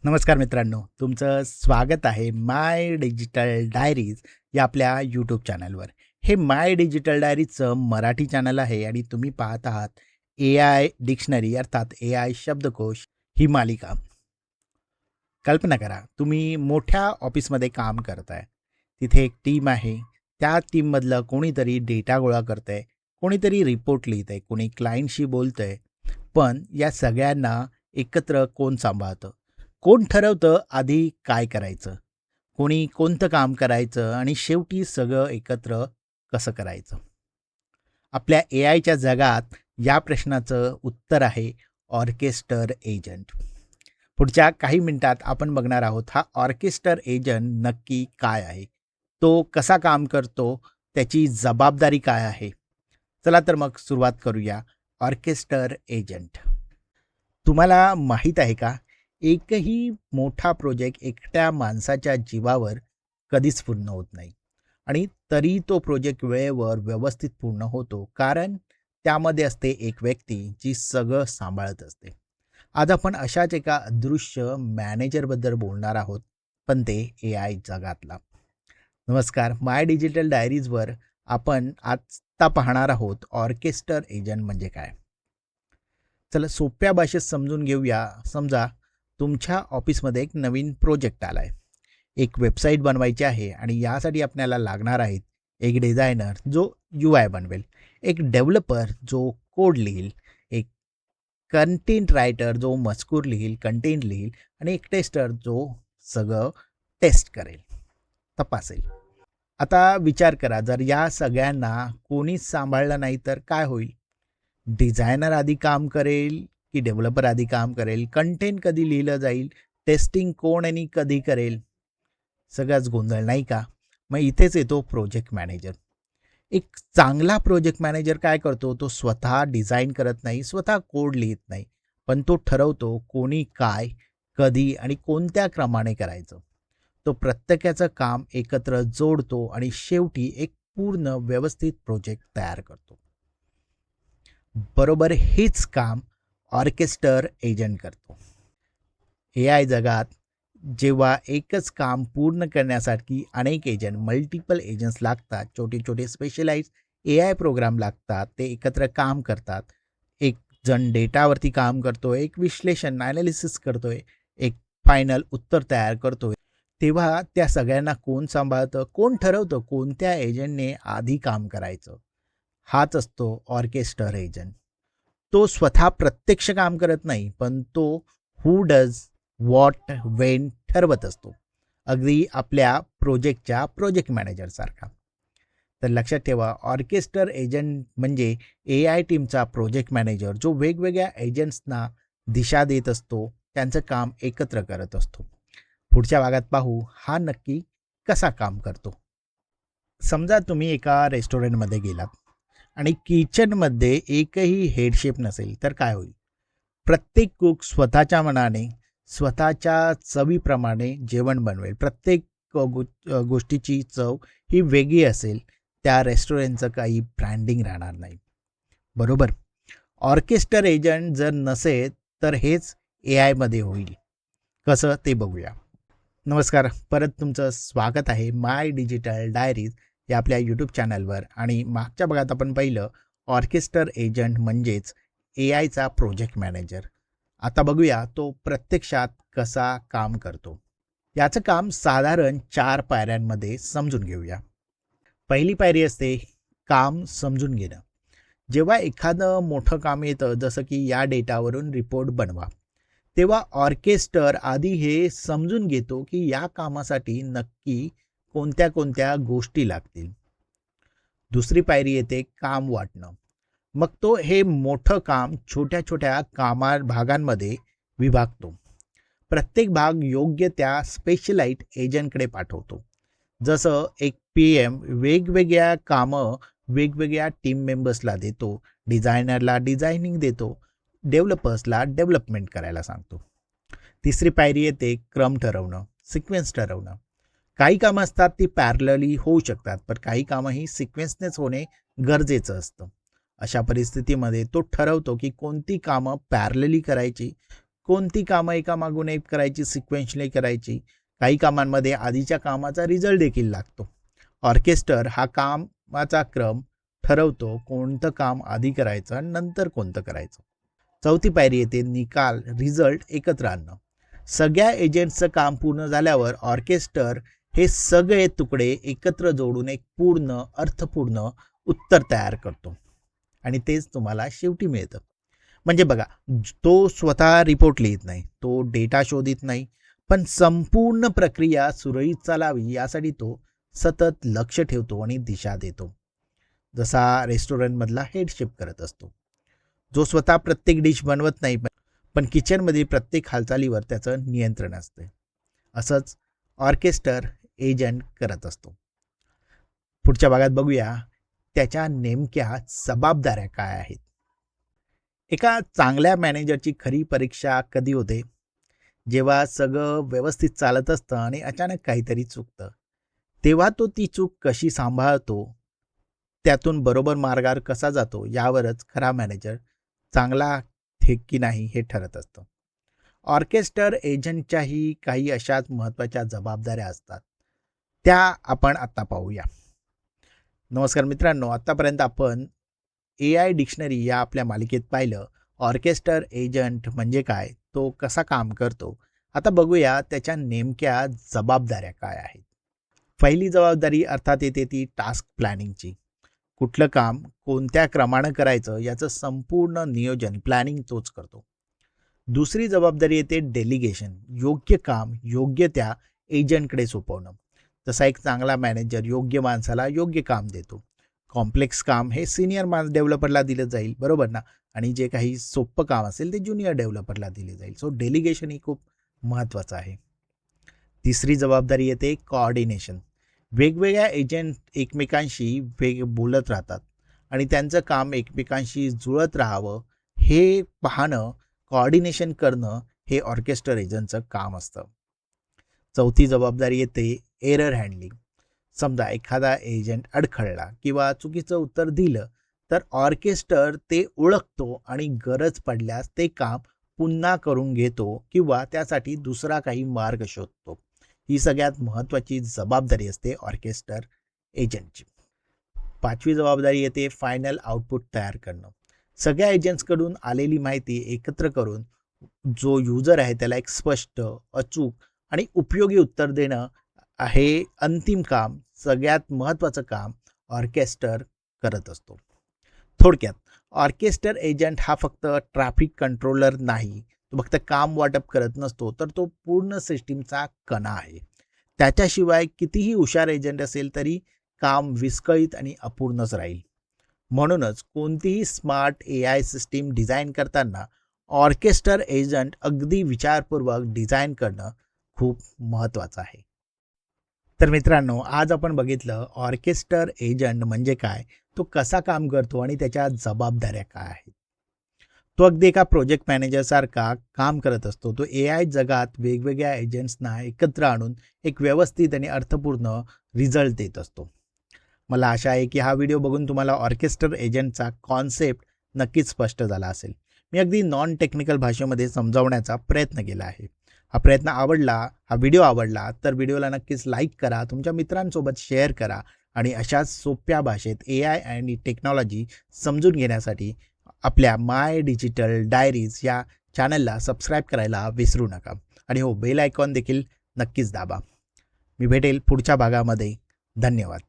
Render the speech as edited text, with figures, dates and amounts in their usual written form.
नमस्कार मित्रांनो, तुमचं स्वागत आहे माय डिजिटल डायरीज या आपल्या यूट्यूब चॅनलवर. Hey my digital डायरीजचं Marathi channel आहे आणि तुम्ही पाहत आहात ए आय डिक्शनरी अर्थात ए आय शब्दकोश ही मालिका. कल्पना करा, तुम्ही मोठ्या ऑफिसमध्ये काम करताय. तिथे एक टीम आहे. त्या टीममधलं कोणीतरी डेटा गोळा करतंय, कोणीतरी रिपोर्ट लिहितंय, कोणी क्लायंटशी बोलतंय. पण या सगळ्यांना एकत्र कोण सांभाळतं? कोण ठरवतं आधी काय करायचं? कोणी कोणतं काम करायचं आणि शेवटी सगळं एकत्र कसं करायचं? आपल्या ए आयच्या जगात या प्रश्नाचं उत्तर आहे ऑर्केस्टर एजंट. पुढच्या काही मिनिटात आपण बघणार आहोत हा ऑर्केस्टर एजंट नक्की काय आहे, तो कसा काम करतो, त्याची जबाबदारी काय आहे. चला तर मग सुरुवात करूया. ऑर्केस्टर एजंट. तुम्हाला माहीत आहे का, एकही मोठा प्रोजेक्ट एकट्या माणसाच्या जीवावर कधीच पूर्ण होत नाही आणि तरी तो प्रोजेक्ट वेळेवर व्यवस्थित पूर्ण होतो, कारण त्यामध्ये असते एक व्यक्ती जी सगळं सांभाळत असते. आज आपण अशाच एका अदृश्य मॅनेजरबद्दल बोलणार आहोत, पण ते ए आय जगातला. नमस्कार, माय डिजिटल डायरीजवर आपण आत्ता पाहणार आहोत ऑर्केस्टर एजंट म्हणजे काय. चला सोप्या भाषेत समजून घेऊया. समजा तुमच्या ऑफिसमध्ये एक नवीन प्रोजेक्ट आला आहे. एक वेबसाईट बनवायची आहे आणि यासाठी आपल्याला लागणार आहेत एक डिझायनर जो यू आय बनवेल, एक डेव्हलपर जो कोड लिहील, एक कंटेंट रायटर जो मजकूर लिहील, कंटेंट लिहील आणि एक टेस्टर जो सगळं टेस्ट करेल, तपासेल. आता विचार करा, जर या सगळ्यांना कोणीच सांभाळलं नाही तर काय होईल? डिझायनर आधी काम करेल की डेव्हलपर आधी काम करेल? कंटेंट कधी लिहिलं जाईल? टेस्टिंग कोण आणि कधी करेल? सगळाच गोंधळ, नाही का? मग इथेच येतो प्रोजेक्ट मॅनेजर. एक चांगला प्रोजेक्ट मॅनेजर काय करतो? तो स्वतः डिझाईन करत नाही, स्वतः कोड लिहित नाही, पण तो ठरवतो कोणी काय, कधी आणि कोणत्या क्रमाने करायचं. तो प्रत्येकाचं काम एकत्र जोडतो आणि शेवटी एक पूर्ण व्यवस्थित प्रोजेक्ट तयार करतो. बरोबर हेच काम ऑर्केस्टर एजंट करतो. ए आय जगात जेव्हा एकच काम पूर्ण करण्यासाठी अनेक एजंट, मल्टिपल एजंट्स लागतात, छोटे छोटे स्पेशलाइज ए आय प्रोग्राम लागतात, ते एकत्र काम करतात. एक जण डेटावरती काम करतोय, एक विश्लेषण ॲनालिसिस करतोय, एक फायनल उत्तर तयार करतोय. तेव्हा त्या सगळ्यांना कोण सांभाळतं? कोण ठरवतं कोणत्या एजंटने आधी काम करायचं? हाच असतो ऑर्केस्टर एजंट. तो स्वतः प्रत्यक्ष काम करत नाही, पण तो हू डज व्हॉट वेन ठरवत असतो, अगदी आपल्या प्रोजेक्टच्या प्रोजेक्ट मॅनेजरसारखा. तर लक्षात ठेवा, ऑर्केस्टर एजंट म्हणजे ए आय टीमचा प्रोजेक्ट मॅनेजर, जो वेगवेगळ्या एजंट्सना दिशा देत असतो, त्यांचं काम एकत्र करत असतो. पुढच्या भागात पाहू हा नक्की कसा काम करतो. समजा तुम्ही एका रेस्टॉरंटमध्ये गेलात आणि किचनमध्ये एकही हेडशेफ नसेल तर काय होईल? प्रत्येक कुक स्वतःच्या मनाने, स्वतःच्या चवीप्रमाणे जेवण बनवेल. प्रत्येक गोष्टीची चव ही वेगळी असेल. त्या रेस्टॉरंटचं काही ब्रँडिंग राहणार नाही, बरोबर? ऑर्केस्टर एजंट जर नसेल तर हेच ए आयमध्ये होईल. कसं ते बघूया. नमस्कार, परत तुमचं स्वागत आहे माय डिजिटल डायरीज या आपल्या यूट्यूब चॅनलवर. आणि मागच्या भागात आपण पाहिलं ऑर्केस्टर एजंट म्हणजेच ए आयचा प्रोजेक्ट मॅनेजर. आता बघूया तो प्रत्यक्षात कसा काम करतो. याचं काम साधारण 4 पायऱ्यांमध्ये समजून घेऊया. पहिली पायरी असते काम समजून घेणं. जेव्हा एखादं मोठं काम येतं, जसं की या डेटावरून रिपोर्ट बनवा, तेव्हा ऑर्केस्टर आधी हे समजून घेतो की या कामासाठी नक्की कोणत्या कोणत्या गोष्टी लागतील. दुसरी पायरी येते काम वाटणं. मग तो हे मोठं काम छोट्या छोट्या भागांमध्ये विभागतो. प्रत्येक भाग योग्य त्या स्पेशलाइट एजंटकडे पाठवतो. जसं एक PM वेगवेगळ्या कामं वेगवेगळ्या टीम मेंबर्सला देतो, डिझायनरला डिझायनिंग देतो, डेव्हलपर्सला डेव्हलपमेंट करायला सांगतो. तिसरी पायरी येते क्रम ठरवणं, सिक्वेन्स ठरवणं. काही कामं असतात ती पॅरलली होऊ शकतात, पण काही कामं ही सिक्वेन्सनेच होणे गरजेचं असतं. अशा परिस्थितीमध्ये तो ठरवतो की कोणती कामं पॅरलली करायची, कोणती कामं एकामागून एक करायची, सिक्वेन्शली करायची. काही कामांमध्ये आधीच्या कामाचा रिझल्ट देखील लागतो. ऑर्केस्टर हा कामाचा क्रम ठरवतो, कोणतं काम आधी करायचं आणि नंतर कोणतं करायचं. चौथी पायरी येते निकाल, रिझल्ट एकत्र आणणं. सगळ्या एजंट्सचं काम पूर्ण झाल्यावर ऑर्केस्टर हे सगळे तुकडे एकत्र जोडून एक पूर्ण अर्थपूर्ण उत्तर तयार करतो आणि तेच तुम्हाला शेवटी मिळतं. म्हणजे बघा, तो स्वतः रिपोर्ट लिहित नाही, तो डेटा शोधित नाही, पण संपूर्ण प्रक्रिया सुरळीत चालावी यासाठी तो सतत लक्ष ठेवतो आणि दिशा देतो. जसा रेस्टॉरंटमधला हेड शेफ करत असतो, जो स्वतः प्रत्येक डिश बनवत नाही, पण किचनमधील प्रत्येक हालचालीवर त्याचं नियंत्रण असते. असंच ऑर्केस्टर एजंट करत असतो. पुढच्या भागात बघूया त्याच्या नेमक्या जबाबदाऱ्या काय आहेत. एका चांगल्या मॅनेजरची खरी परीक्षा कधी होते? जेव्हा सगळं व्यवस्थित चालत असतं आणि अचानक काहीतरी चुकतं. तेव्हा तो ती चूक कशी सांभाळतो, त्यातून बरोबर मार्गावर कसा जातो, यावरच खरा मॅनेजर चांगला की नाही हे ठरत असतं. ऑर्केस्टर एजंटच्याही काही अशाच महत्त्वाच्या जबाबदाऱ्या असतात. त्या आपण आत्ता पाहूया. नमस्कार मित्रांनो, आत्तापर्यंत आपण AI डिक्शनरी या आपल्या मालिकेत पाहिलं ऑर्केस्टर एजंट म्हणजे काय, तो कसा काम करतो. आता बघूया त्याच्या नेमक्या जबाबदाऱ्या काय आहेत. पहिली जबाबदारी अर्थात येते ती टास्क प्लॅनिंगची. कुठलं काम कोणत्या क्रमानं करायचं याचं संपूर्ण नियोजन, प्लॅनिंग तोच करतो. दुसरी जबाबदारी येते डेलिगेशन. योग्य काम योग्य त्या एजंटकडे सोपवणं. जसा एक चांगला मॅनेजर योग्य माणसाला योग्य काम देतो. कॉम्प्लेक्स काम हे सिनियर डेव्हलपरला दिलं जाईल, बरोबर ना, आणि जे काही सोपं काम असेल ते ज्युनियर डेव्हलपरला दिले जाईल. सो डेलिगेशन ही खूप महत्त्वाचं आहे. तिसरी जबाबदारी येते कोऑर्डिनेशन. वेगवेगळ्या एजंट एकमेकांशी बोलत राहतात आणि त्यांचं काम एकमेकांशी जुळत राहावं हे पाहणं, कोऑर्डिनेशन करणं हे ऑर्केस्टर एजंटचं काम असतं. चौथी जबाबदारी येते एरर हँडलिंग. समजा एखादा एजंट अडखळला किंवा चुकीचं उत्तर दिलं तर ऑर्केस्टर ते ओळखतो आणि गरज पडल्यास ते काम पुन्हा करून घेतो किंवा त्यासाठी दुसरा काही मार्ग शोधतो. ही सगळ्यात महत्त्वाची जबाबदारी असते ऑर्केस्टर एजंटची. पाचवी जबाबदारी येते फायनल आउटपुट तयार करणं. सगळ्या एजंट्सकडून आलेली माहिती एकत्र करून जो युजर आहे त्याला एक स्पष्ट, अचूक आणि उपयोगी उत्तर देणं हे अंतिम काम, सगळ्यात महत्त्वाचं काम ऑर्केस्टर करत असतो. थोडक्यात ऑर्केस्टर एजंट हा फक्त ट्रॅफिक कंट्रोलर नाही, तो फक्त काम वाटप करत नसतो, तर तो पूर्ण सिस्टीमचा कणा आहे. त्याच्याशिवाय कितीही हुशार एजंट असेल तरी काम विस्कळीत आणि अपूर्णच राहील. म्हणूनच कोणतीही स्मार्ट AI सिस्टीम डिझाईन करताना ऑर्केस्टर एजंट अगदी विचारपूर्वक डिझाईन करणं खूप महत्त्वाचं आहे. तर मित्रांनो, आज आपण बघितलं ऑर्केस्टर एजंट म्हणजे काय, तो कसा काम करतो आणि त्याच्या जबाबदाऱ्या काय आहेत. तो अगदी एका प्रोजेक्ट मॅनेजरसारखा काम करत असतो. तो AI जगात वेगवेगळ्या एजंट्सना एकत्र आणून एक व्यवस्थित आणि अर्थपूर्ण रिझल्ट देत असतो. मला आशा आहे की हा व्हिडिओ बघून तुम्हाला ऑर्केस्टर एजंटचा कॉन्सेप्ट नक्कीच स्पष्ट झाला असेल. मी अगदी नॉन टेक्निकल भाषेमध्ये समजावण्याचा प्रयत्न केला आहे. हा व्हिडिओ आवडला तर व्हिडिओला नक्कीच लाईक करा, तुमच्या मित्रांसोबत शेअर करा आणि अशाच सोप्या भाषेत AI आणि टेक्नॉलॉजी समजून घेण्यासाठी आपल्या माय डिजिटल डायरीज या चॅनलला सबस्क्राईब करायला विसरू नका. आणि हो, बेल आयकॉन देखील नक्कीच दाबा. मी भेटेल पुढच्या भागामध्ये. धन्यवाद.